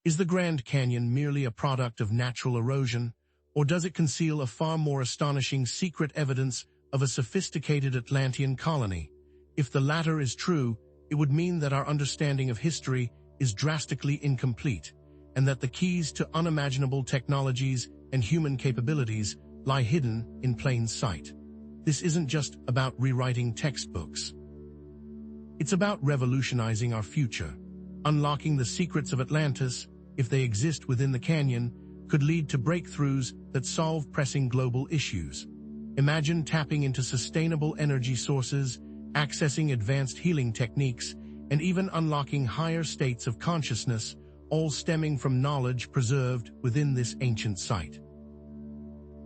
Is the Grand Canyon merely a product of natural erosion, or does it conceal a far more astonishing secret evidence of a sophisticated Atlantean colony? If the latter is true, it would mean that our understanding of history is drastically incomplete, and that the keys to unimaginable technologies and human capabilities lie hidden in plain sight. This isn't just about rewriting textbooks. It's about revolutionizing our future. Unlocking the secrets of Atlantis, if they exist within the canyon, could lead to breakthroughs that solve pressing global issues. Imagine tapping into sustainable energy sources, accessing advanced healing techniques, and even unlocking higher states of consciousness, all stemming from knowledge preserved within this ancient site.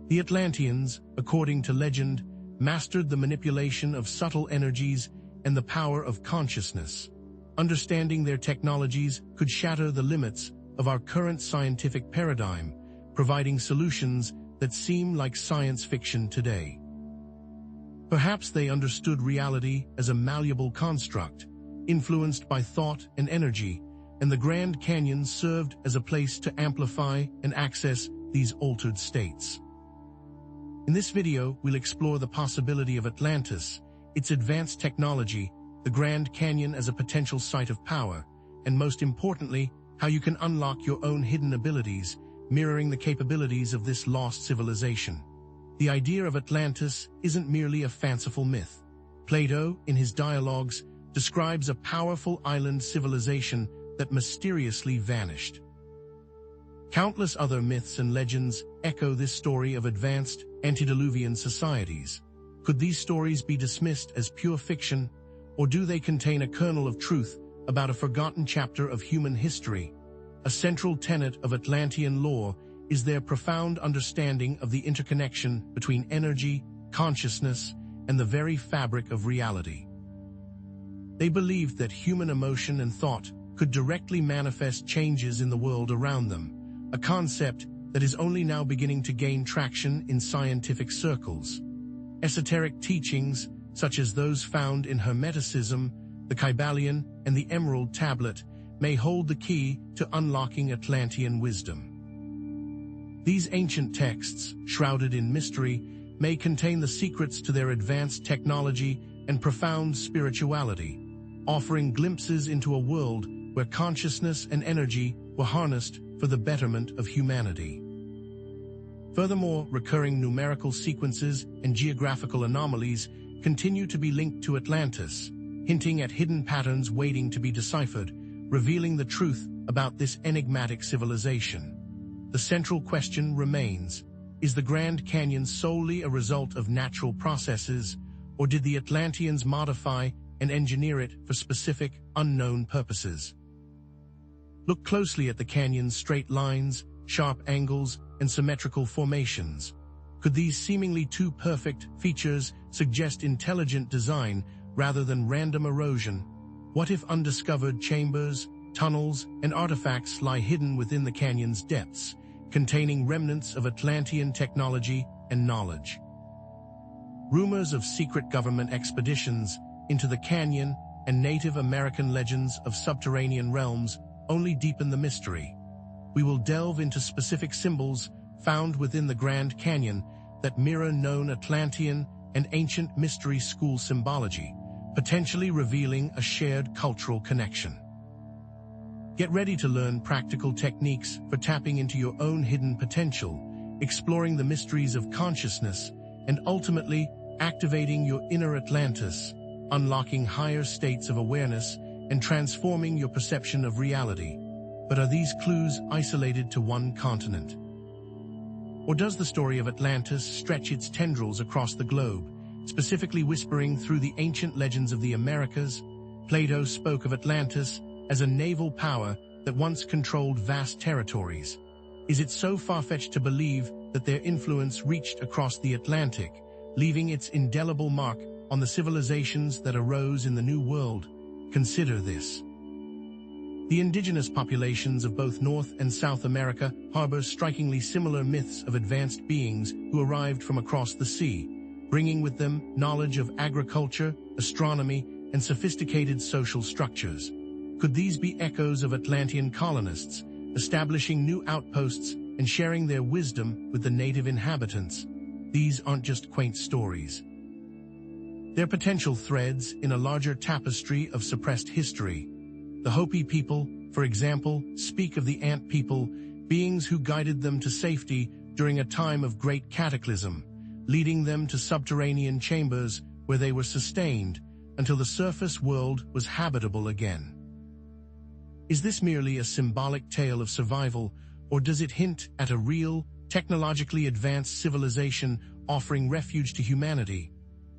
The Atlanteans, according to legend, mastered the manipulation of subtle energies and the power of consciousness. Understanding their technologies could shatter the limits of our current scientific paradigm, providing solutions that seem like science fiction today. Perhaps they understood reality as a malleable construct, influenced by thought and energy, and the Grand Canyon served as a place to amplify and access these altered states. In this video, we'll explore the possibility of Atlantis, its advanced technology, the Grand Canyon as a potential site of power, and most importantly, how you can unlock your own hidden abilities, mirroring the capabilities of this lost civilization. The idea of Atlantis isn't merely a fanciful myth. Plato, in his dialogues, describes a powerful island civilization that mysteriously vanished. Countless other myths and legends echo this story of advanced, antediluvian societies. Could these stories be dismissed as pure fiction, or do they contain a kernel of truth about a forgotten chapter of human history? A central tenet of Atlantean lore is their profound understanding of the interconnection between energy, consciousness, and the very fabric of reality. They believed that human emotion and thought could directly manifest changes in the world around them, a concept that is only now beginning to gain traction in scientific circles. Esoteric teachings, such as those found in Hermeticism, the Kybalion, and the Emerald Tablet, may hold the key to unlocking Atlantean wisdom. These ancient texts, shrouded in mystery, may contain the secrets to their advanced technology and profound spirituality, offering glimpses into a world where consciousness and energy were harnessed for the betterment of humanity. Furthermore, recurring numerical sequences and geographical anomalies continue to be linked to Atlantis, hinting at hidden patterns waiting to be deciphered, revealing the truth about this enigmatic civilization. The central question remains, is the Grand Canyon solely a result of natural processes, or did the Atlanteans modify and engineer it for specific, unknown purposes? Look closely at the canyon's straight lines, sharp angles, and symmetrical formations. Could these seemingly too perfect features suggest intelligent design rather than random erosion? What if undiscovered chambers, tunnels, and artifacts lie hidden within the canyon's depths, containing remnants of Atlantean technology and knowledge? Rumors of secret government expeditions into the canyon and Native American legends of subterranean realms only deepen the mystery. We will delve into specific symbols found within the Grand Canyon that mirror known Atlantean and ancient mystery school symbology, potentially revealing a shared cultural connection. Get ready to learn practical techniques for tapping into your own hidden potential, exploring the mysteries of consciousness, and ultimately activating your inner Atlantis, unlocking higher states of awareness and transforming your perception of reality. But are these clues isolated to one continent? Or does the story of Atlantis stretch its tendrils across the globe, specifically whispering through the ancient legends of the Americas? Plato spoke of Atlantis as a naval power that once controlled vast territories. Is it so far-fetched to believe that their influence reached across the Atlantic, leaving its indelible mark on the civilizations that arose in the New World? Consider this. The indigenous populations of both North and South America harbor strikingly similar myths of advanced beings who arrived from across the sea, bringing with them knowledge of agriculture, astronomy, and sophisticated social structures. Could these be echoes of Atlantean colonists establishing new outposts and sharing their wisdom with the native inhabitants. These aren't just quaint stories. They're potential threads in a larger tapestry of suppressed history. The Hopi people, for example, speak of the ant people, beings who guided them to safety during a time of great cataclysm, leading them to subterranean chambers where they were sustained until the surface world was habitable again. Is this merely a symbolic tale of survival, or does it hint at a real, technologically advanced civilization offering refuge to humanity?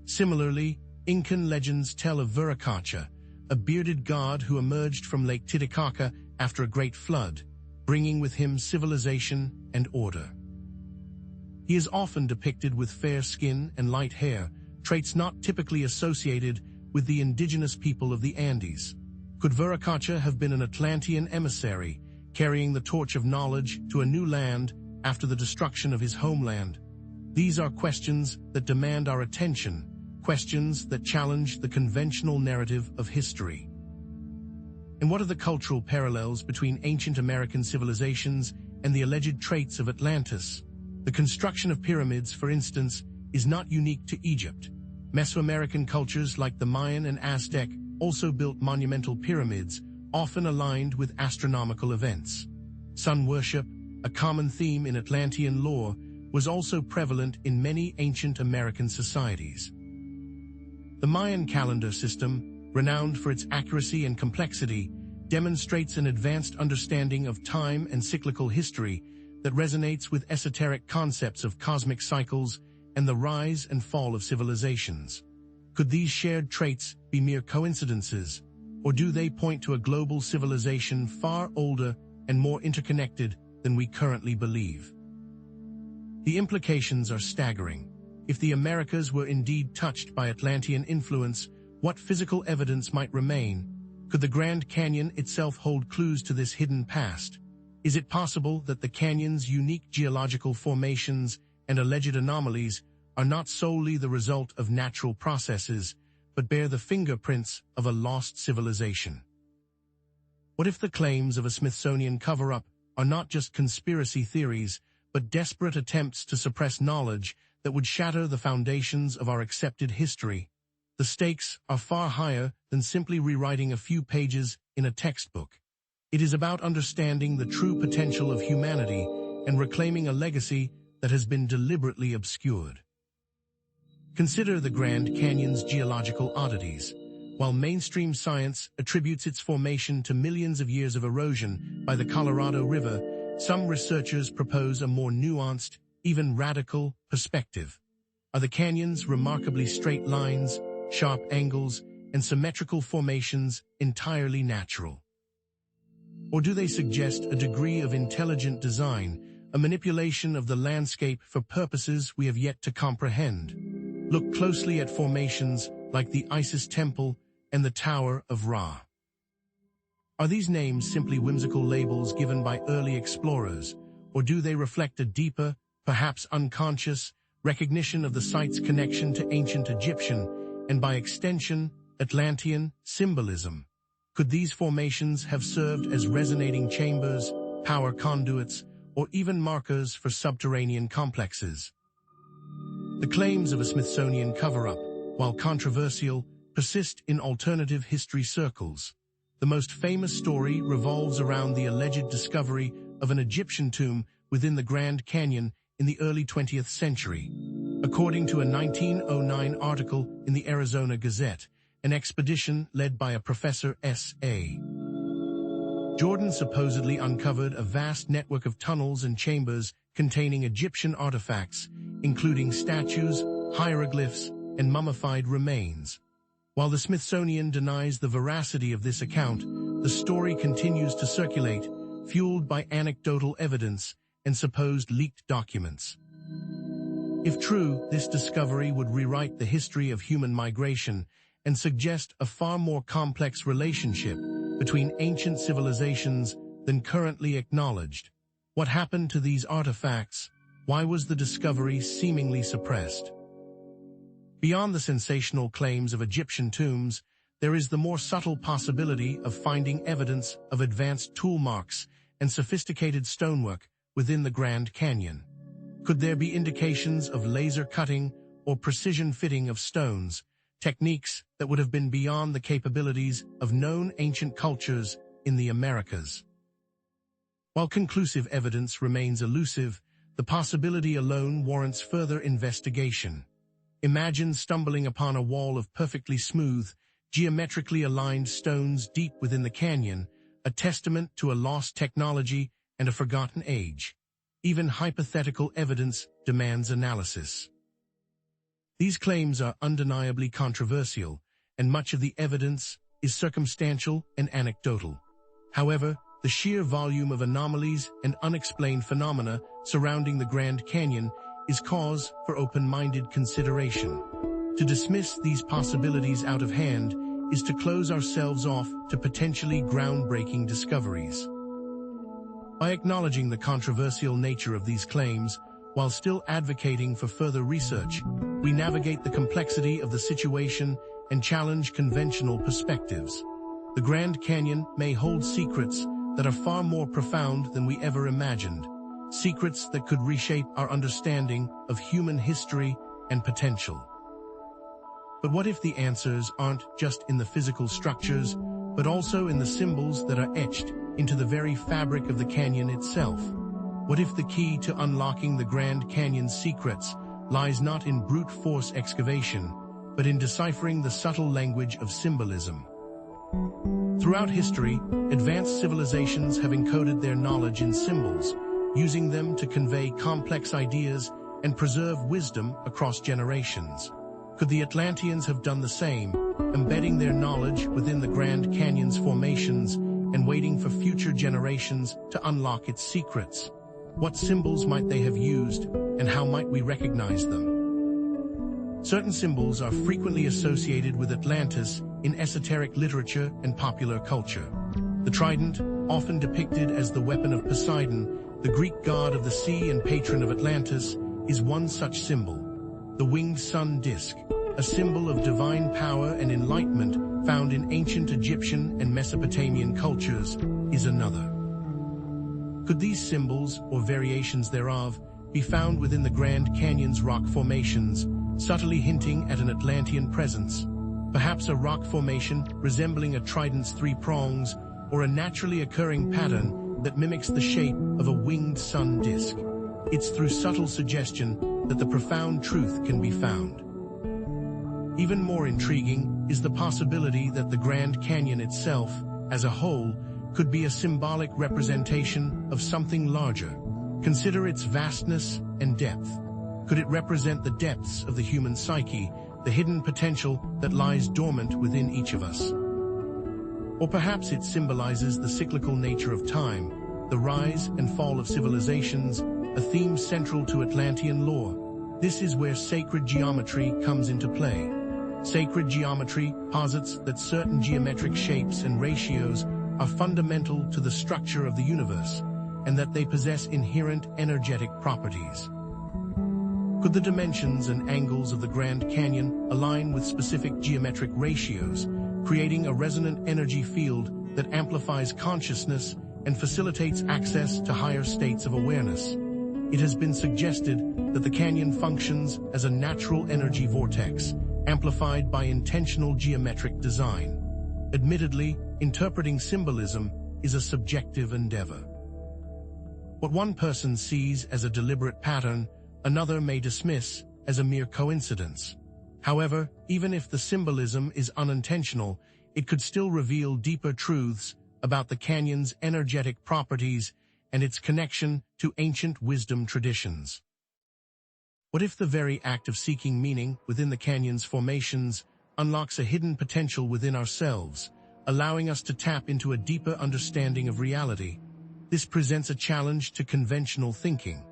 Similarly, Incan legends tell of Viracocha, a bearded god who emerged from Lake Titicaca after a great flood, bringing with him civilization and order. He is often depicted with fair skin and light hair, traits not typically associated with the indigenous people of the Andes. Could Viracocha have been an Atlantean emissary, carrying the torch of knowledge to a new land after the destruction of his homeland? These are questions that demand our attention, questions that challenge the conventional narrative of history. And what are the cultural parallels between ancient American civilizations and the alleged traits of Atlantis? The construction of pyramids, for instance, is not unique to Egypt. Mesoamerican cultures like the Mayan and Aztec also built monumental pyramids, often aligned with astronomical events. Sun worship, a common theme in Atlantean lore, was also prevalent in many ancient American societies. The Mayan calendar system, renowned for its accuracy and complexity, demonstrates an advanced understanding of time and cyclical history that resonates with esoteric concepts of cosmic cycles and the rise and fall of civilizations. Could these shared traits be mere coincidences, or do they point to a global civilization far older and more interconnected than we currently believe? The implications are staggering. If the Americas were indeed touched by Atlantean influence, what physical evidence might remain? Could the Grand Canyon itself hold clues to this hidden past? Is it possible that the canyon's unique geological formations and alleged anomalies are not solely the result of natural processes, but bear the fingerprints of a lost civilization? What if the claims of a Smithsonian cover-up are not just conspiracy theories, but desperate attempts to suppress knowledge that would shatter the foundations of our accepted history? The stakes are far higher than simply rewriting a few pages in a textbook. It is about understanding the true potential of humanity and reclaiming a legacy that has been deliberately obscured. Consider the Grand Canyon's geological oddities. While mainstream science attributes its formation to millions of years of erosion by the Colorado River, some researchers propose a more nuanced, even radical, perspective. Are the canyon's remarkably straight lines, sharp angles, and symmetrical formations entirely natural? Or do they suggest a degree of intelligent design, a manipulation of the landscape for purposes we have yet to comprehend? Look closely at formations like the Isis Temple and the Tower of Ra. Are these names simply whimsical labels given by early explorers, or do they reflect a deeper, perhaps unconscious, recognition of the site's connection to ancient Egyptian, and by extension, Atlantean, symbolism? Could these formations have served as resonating chambers, power conduits, or even markers for subterranean complexes? The claims of a Smithsonian cover-up, while controversial, persist in alternative history circles. The most famous story revolves around the alleged discovery of an Egyptian tomb within the Grand Canyon in the early 20th century. According to a 1909 article in the Arizona Gazette, an expedition led by a Professor S.A. Jordan supposedly uncovered a vast network of tunnels and chambers containing Egyptian artifacts, including statues, hieroglyphs, and mummified remains. While the Smithsonian denies the veracity of this account, the story continues to circulate, fueled by anecdotal evidence and supposed leaked documents. If true, this discovery would rewrite the history of human migration and suggest a far more complex relationship between ancient civilizations than currently acknowledged. What happened to these artifacts? Why was the discovery seemingly suppressed? Beyond the sensational claims of Egyptian tombs, there is the more subtle possibility of finding evidence of advanced tool marks and sophisticated stonework within the Grand Canyon? Could there be indications of laser cutting or precision fitting of stones, techniques that would have been beyond the capabilities of known ancient cultures in the Americas? While conclusive evidence remains elusive, the possibility alone warrants further investigation. Imagine stumbling upon a wall of perfectly smooth, geometrically aligned stones deep within the canyon, a testament to a lost technology and a forgotten age. Even hypothetical evidence demands analysis. These claims are undeniably controversial, and much of the evidence is circumstantial and anecdotal. However, the sheer volume of anomalies and unexplained phenomena surrounding the Grand Canyon is cause for open-minded consideration. To dismiss these possibilities out of hand is to close ourselves off to potentially groundbreaking discoveries. By acknowledging the controversial nature of these claims, while still advocating for further research, we navigate the complexity of the situation and challenge conventional perspectives. The Grand Canyon may hold secrets that are far more profound than we ever imagined, secrets that could reshape our understanding of human history and potential. But what if the answers aren't just in the physical structures, but also in the symbols that are etched into the very fabric of the canyon itself? What if the key to unlocking the Grand Canyon's secrets lies not in brute force excavation, but in deciphering the subtle language of symbolism? Throughout history, advanced civilizations have encoded their knowledge in symbols, using them to convey complex ideas and preserve wisdom across generations. Could the Atlanteans have done the same, embedding their knowledge within the Grand Canyon's formations and waiting for future generations to unlock its secrets? What symbols might they have used, and how might we recognize them? Certain symbols are frequently associated with Atlantis in esoteric literature and popular culture. The trident, often depicted as the weapon of Poseidon, the Greek god of the sea and patron of Atlantis, is one such symbol. The winged sun disk, a symbol of divine power and enlightenment found in ancient Egyptian and Mesopotamian cultures, is another. Could these symbols, or variations thereof, be found within the Grand Canyon's rock formations, subtly hinting at an Atlantean presence? Perhaps a rock formation resembling a trident's three prongs, or a naturally occurring pattern that mimics the shape of a winged sun disk. It's through subtle suggestion that the profound truth can be found. Even more intriguing is the possibility that the Grand Canyon itself, as a whole, could be a symbolic representation of something larger. Consider its vastness and depth. Could it represent the depths of the human psyche, the hidden potential that lies dormant within each of us? Or perhaps it symbolizes the cyclical nature of time, the rise and fall of civilizations, a theme central to Atlantean lore. This is where sacred geometry comes into play. Sacred geometry posits that certain geometric shapes and ratios are fundamental to the structure of the universe, and that they possess inherent energetic properties. Could the dimensions and angles of the Grand Canyon align with specific geometric ratios, creating a resonant energy field that amplifies consciousness and facilitates access to higher states of awareness? It has been suggested that the canyon functions as a natural energy vortex, amplified by intentional geometric design. Admittedly, interpreting symbolism is a subjective endeavor. What one person sees as a deliberate pattern, another may dismiss as a mere coincidence. However, even if the symbolism is unintentional, it could still reveal deeper truths about the canyon's energetic properties and its connection to ancient wisdom traditions. What if the very act of seeking meaning within the canyon's formations unlocks a hidden potential within ourselves, allowing us to tap into a deeper understanding of reality? This presents a challenge to conventional thinking.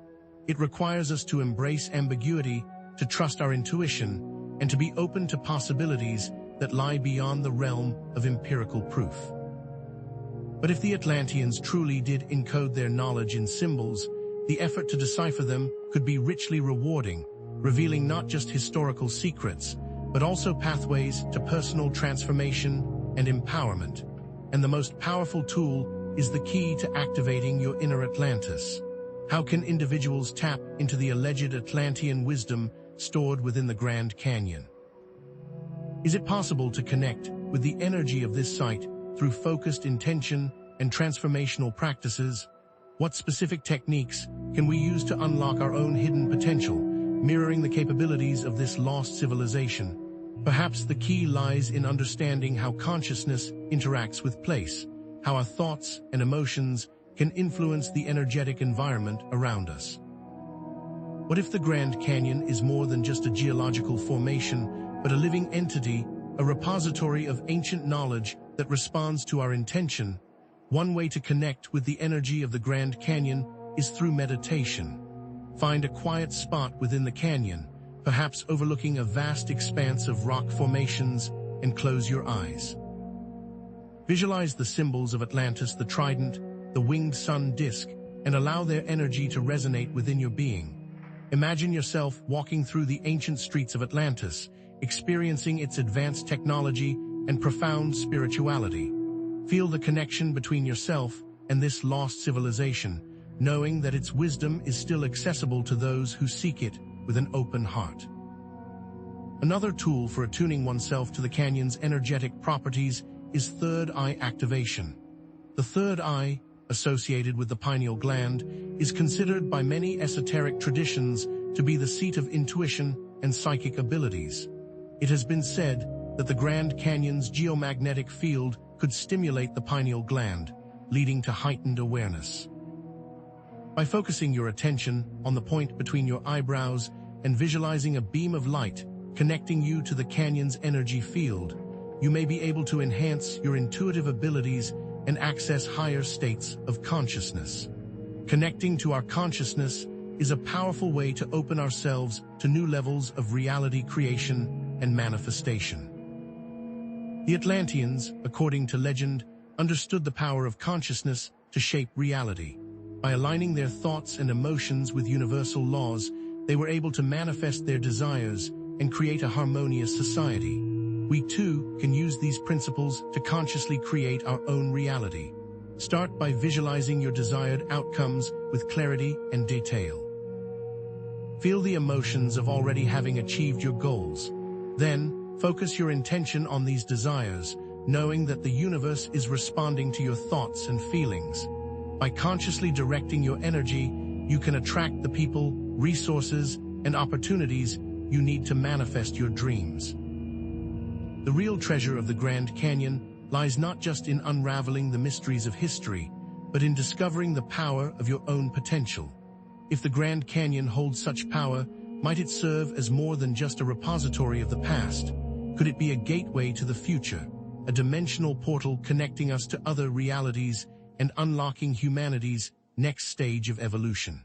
It requires us to embrace ambiguity, to trust our intuition, and to be open to possibilities that lie beyond the realm of empirical proof. But if the Atlanteans truly did encode their knowledge in symbols, the effort to decipher them could be richly rewarding, revealing not just historical secrets, but also pathways to personal transformation and empowerment. And the most powerful tool is the key to activating your inner Atlantis? How can individuals tap into the alleged Atlantean wisdom stored within the Grand Canyon? Is it possible to connect with the energy of this site through focused intention and transformational practices? What specific techniques can we use to unlock our own hidden potential, mirroring the capabilities of this lost civilization? Perhaps the key lies in understanding how consciousness interacts with place, how our thoughts and emotions can influence the energetic environment around us. What if the Grand Canyon is more than just a geological formation, but a living entity, a repository of ancient knowledge that responds to our intention? One way to connect with the energy of the Grand Canyon is through meditation. Find a quiet spot within the canyon, perhaps overlooking a vast expanse of rock formations, and close your eyes. Visualize the symbols of Atlantis, the trident, the winged sun disk, and allow their energy to resonate within your being. Imagine yourself walking through the ancient streets of Atlantis, experiencing its advanced technology and profound spirituality. Feel the connection between yourself and this lost civilization, knowing that its wisdom is still accessible to those who seek it with an open heart. Another tool for attuning oneself to the canyon's energetic properties is third eye activation. The third eye, associated with the pineal gland, is considered by many esoteric traditions to be the seat of intuition and psychic abilities. It has been said that the Grand Canyon's geomagnetic field could stimulate the pineal gland, leading to heightened awareness. By focusing your attention on the point between your eyebrows and visualizing a beam of light connecting you to the canyon's energy field, you may be able to enhance your intuitive abilities and access higher states of consciousness. Connecting to our consciousness is a powerful way to open ourselves to new levels of reality creation and manifestation. The Atlanteans, according to legend, understood the power of consciousness to shape reality. By aligning their thoughts and emotions with universal laws, they were able to manifest their desires and create a harmonious society. We too can use these principles to consciously create our own reality. Start by visualizing your desired outcomes with clarity and detail. Feel the emotions of already having achieved your goals. Then, focus your intention on these desires, knowing that the universe is responding to your thoughts and feelings. By consciously directing your energy, you can attract the people, resources, and opportunities you need to manifest your dreams. The real treasure of the Grand Canyon lies not just in unraveling the mysteries of history, but in discovering the power of your own potential. If the Grand Canyon holds such power, might it serve as more than just a repository of the past? Could it be a gateway to the future, a dimensional portal connecting us to other realities and unlocking humanity's next stage of evolution?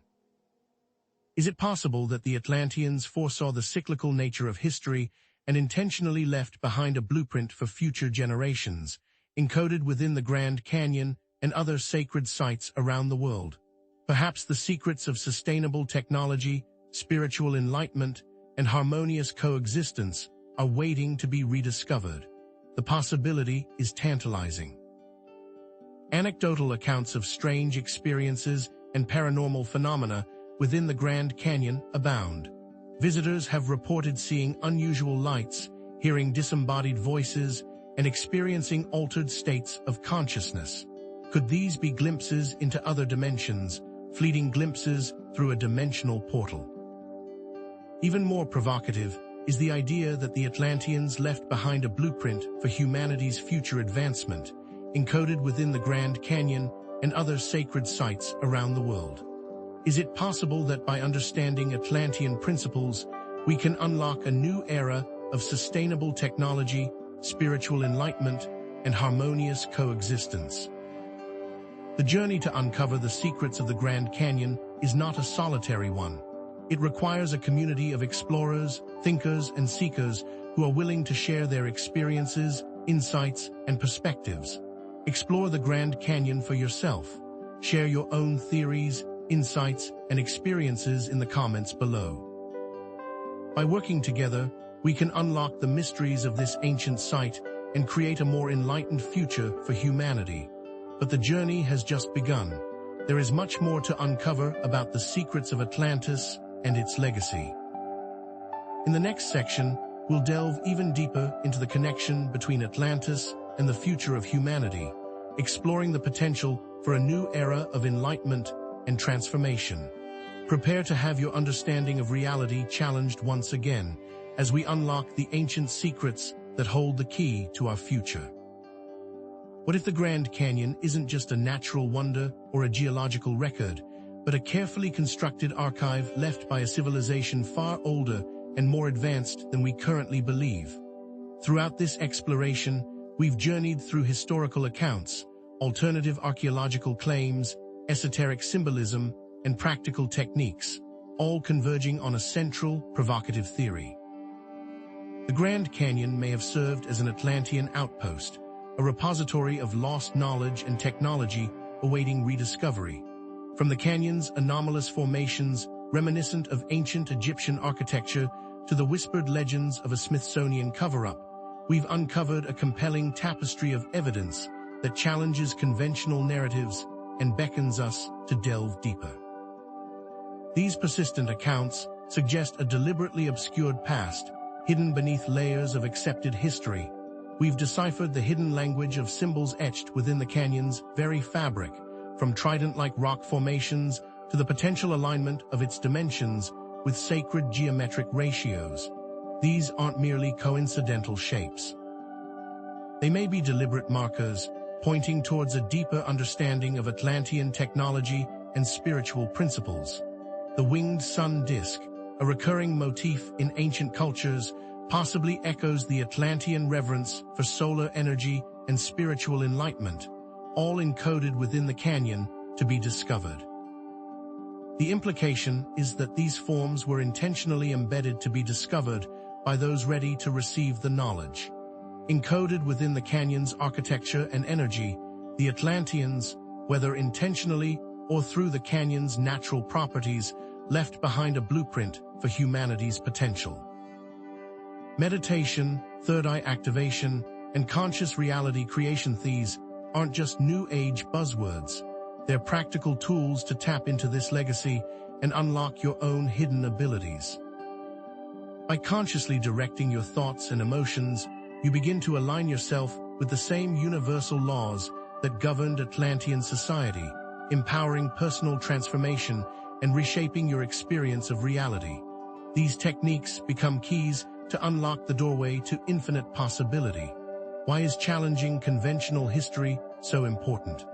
Is it possible that the Atlanteans foresaw the cyclical nature of history and intentionally left behind a blueprint for future generations, encoded within the Grand Canyon and other sacred sites around the world? Perhaps the secrets of sustainable technology, spiritual enlightenment, and harmonious coexistence are waiting to be rediscovered. The possibility is tantalizing. Anecdotal accounts of strange experiences and paranormal phenomena within the Grand Canyon abound. Visitors have reported seeing unusual lights, hearing disembodied voices, and experiencing altered states of consciousness. Could these be glimpses into other dimensions, fleeting glimpses through a dimensional portal? Even more provocative is the idea that the Atlanteans left behind a blueprint for humanity's future advancement, encoded within the Grand Canyon and other sacred sites around the world. Is it possible that by understanding Atlantean principles, we can unlock a new era of sustainable technology, spiritual enlightenment, and harmonious coexistence? The journey to uncover the secrets of the Grand Canyon is not a solitary one. It requires a community of explorers, thinkers, and seekers who are willing to share their experiences, insights, and perspectives. Explore the Grand Canyon for yourself. Share your own theories, insights, and experiences in the comments below. By working together, we can unlock the mysteries of this ancient site and create a more enlightened future for humanity. But the journey has just begun. There is much more to uncover about the secrets of Atlantis and its legacy. In the next section, we'll delve even deeper into the connection between Atlantis and the future of humanity, exploring the potential for a new era of enlightenment and transformation. Prepare to have your understanding of reality challenged once again as we unlock the ancient secrets that hold the key to our future. What if the Grand Canyon isn't just a natural wonder or a geological record, but a carefully constructed archive left by a civilization far older and more advanced than we currently believe? Throughout this exploration, we've journeyed through historical accounts, alternative archaeological claims, esoteric symbolism, and practical techniques, all converging on a central, provocative theory. The Grand Canyon may have served as an Atlantean outpost, a repository of lost knowledge and technology awaiting rediscovery. From the canyon's anomalous formations reminiscent of ancient Egyptian architecture to the whispered legends of a Smithsonian cover-up, we've uncovered a compelling tapestry of evidence that challenges conventional narratives and beckons us to delve deeper. These persistent accounts suggest a deliberately obscured past, hidden beneath layers of accepted history. We've deciphered the hidden language of symbols etched within the canyon's very fabric, from trident-like rock formations to the potential alignment of its dimensions with sacred geometric ratios. These aren't merely coincidental shapes. They may be deliberate markers, pointing towards a deeper understanding of Atlantean technology and spiritual principles. The winged sun disk, a recurring motif in ancient cultures, possibly echoes the Atlantean reverence for solar energy and spiritual enlightenment, all encoded within the canyon to be discovered. The implication is that these forms were intentionally embedded to be discovered by those ready to receive the knowledge. Encoded within the canyon's architecture and energy, the Atlanteans, whether intentionally or through the canyon's natural properties, left behind a blueprint for humanity's potential. Meditation, third eye activation, and conscious reality creation, these aren't just New Age buzzwords. They're practical tools to tap into this legacy and unlock your own hidden abilities. By consciously directing your thoughts and emotions, you begin to align yourself with the same universal laws that governed Atlantean society, empowering personal transformation and reshaping your experience of reality. These techniques become keys to unlock the doorway to infinite possibility. Why is challenging conventional history so important?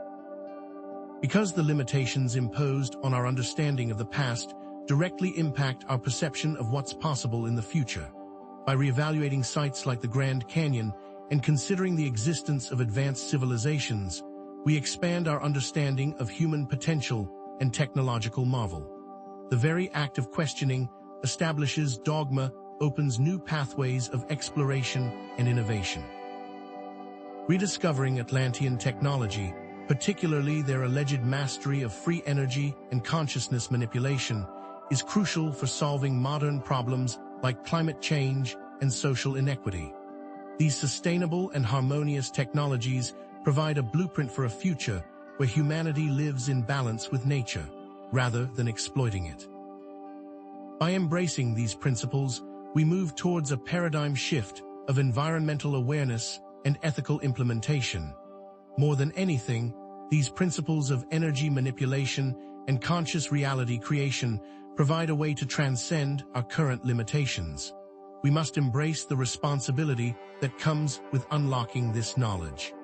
Because the limitations imposed on our understanding of the past directly impact our perception of what's possible in the future. By reevaluating sites like the Grand Canyon and considering the existence of advanced civilizations, we expand our understanding of human potential and technological marvel. The very act of questioning establishes dogma, opens new pathways of exploration and innovation. Rediscovering Atlantean technology, particularly their alleged mastery of free energy and consciousness manipulation, is crucial for solving modern problems like climate change and social inequity. These sustainable and harmonious technologies provide a blueprint for a future where humanity lives in balance with nature, rather than exploiting it. By embracing these principles, we move towards a paradigm shift of environmental awareness and ethical implementation. More than anything, these principles of energy manipulation and conscious reality creation provide a way to transcend our current limitations. We must embrace the responsibility that comes with unlocking this knowledge.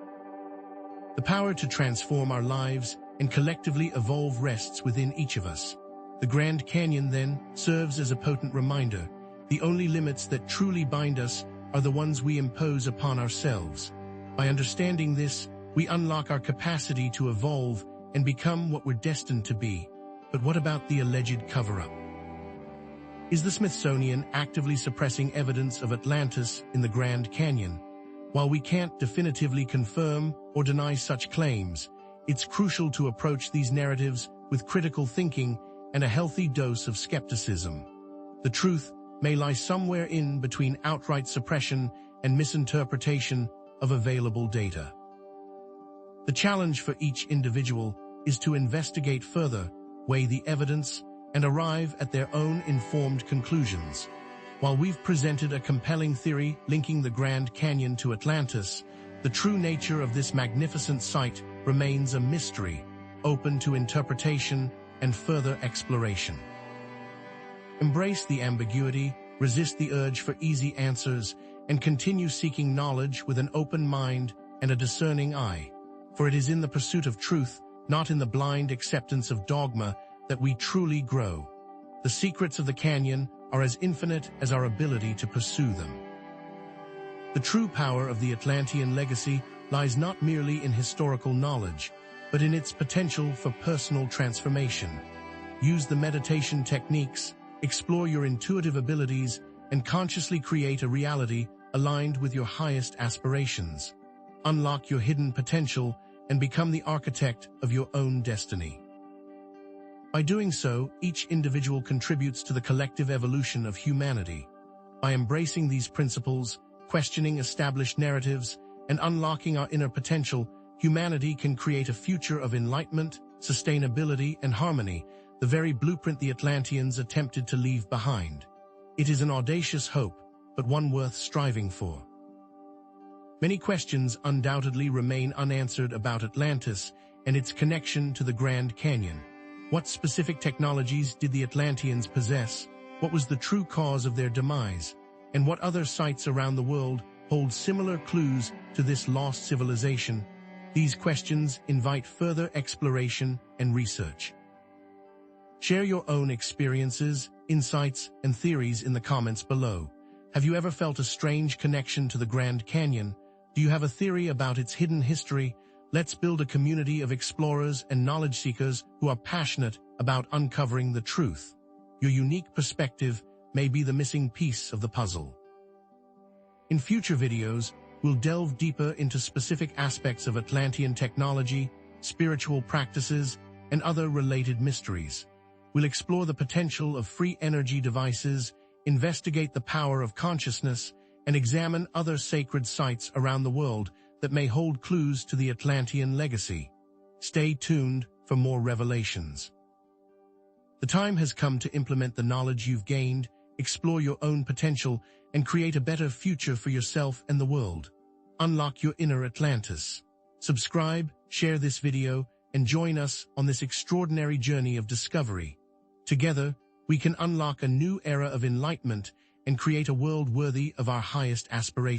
The power to transform our lives and collectively evolve rests within each of us. The Grand Canyon, then, serves as a potent reminder. The only limits that truly bind us are the ones we impose upon ourselves. By understanding this, we unlock our capacity to evolve and become what we're destined to be. But what about the alleged cover-up? Is the Smithsonian actively suppressing evidence of Atlantis in the Grand Canyon? While we can't definitively confirm or deny such claims, it's crucial to approach these narratives with critical thinking and a healthy dose of skepticism. The truth may lie somewhere in between outright suppression and misinterpretation of available data. The challenge for each individual is to investigate further, weigh the evidence, and arrive at their own informed conclusions. While we've presented a compelling theory linking the Grand Canyon to Atlantis, the true nature of this magnificent site remains a mystery, open to interpretation and further exploration. Embrace the ambiguity, resist the urge for easy answers, and continue seeking knowledge with an open mind and a discerning eye. For it is in the pursuit of truth, not in the blind acceptance of dogma, that we truly grow. The secrets of the canyon are as infinite as our ability to pursue them. The true power of the Atlantean legacy lies not merely in historical knowledge, but in its potential for personal transformation. Use the meditation techniques, explore your intuitive abilities, and consciously create a reality aligned with your highest aspirations. Unlock your hidden potential and become the architect of your own destiny. By doing so, each individual contributes to the collective evolution of humanity. By embracing these principles, questioning established narratives, and unlocking our inner potential, humanity can create a future of enlightenment, sustainability, and harmony, the very blueprint the Atlanteans attempted to leave behind. It is an audacious hope, but one worth striving for. Many questions undoubtedly remain unanswered about Atlantis and its connection to the Grand Canyon. What specific technologies did the Atlanteans possess? What was the true cause of their demise? And what other sites around the world hold similar clues to this lost civilization? These questions invite further exploration and research. Share your own experiences, insights, and theories in the comments below. Have you ever felt a strange connection to the Grand Canyon? Do you have a theory about its hidden history? Let's build a community of explorers and knowledge seekers who are passionate about uncovering the truth. Your unique perspective may be the missing piece of the puzzle. In future videos, we'll delve deeper into specific aspects of Atlantean technology, spiritual practices, and other related mysteries. We'll explore the potential of free energy devices, investigate the power of consciousness, and examine other sacred sites around the world that may hold clues to the Atlantean legacy. Stay tuned for more revelations. The time has come to implement the knowledge you've gained, explore your own potential, and create a better future for yourself and the world. Unlock your inner Atlantis. Subscribe, share this video, and join us on this extraordinary journey of discovery. Together, we can unlock a new era of enlightenment and create a world worthy of our highest aspirations.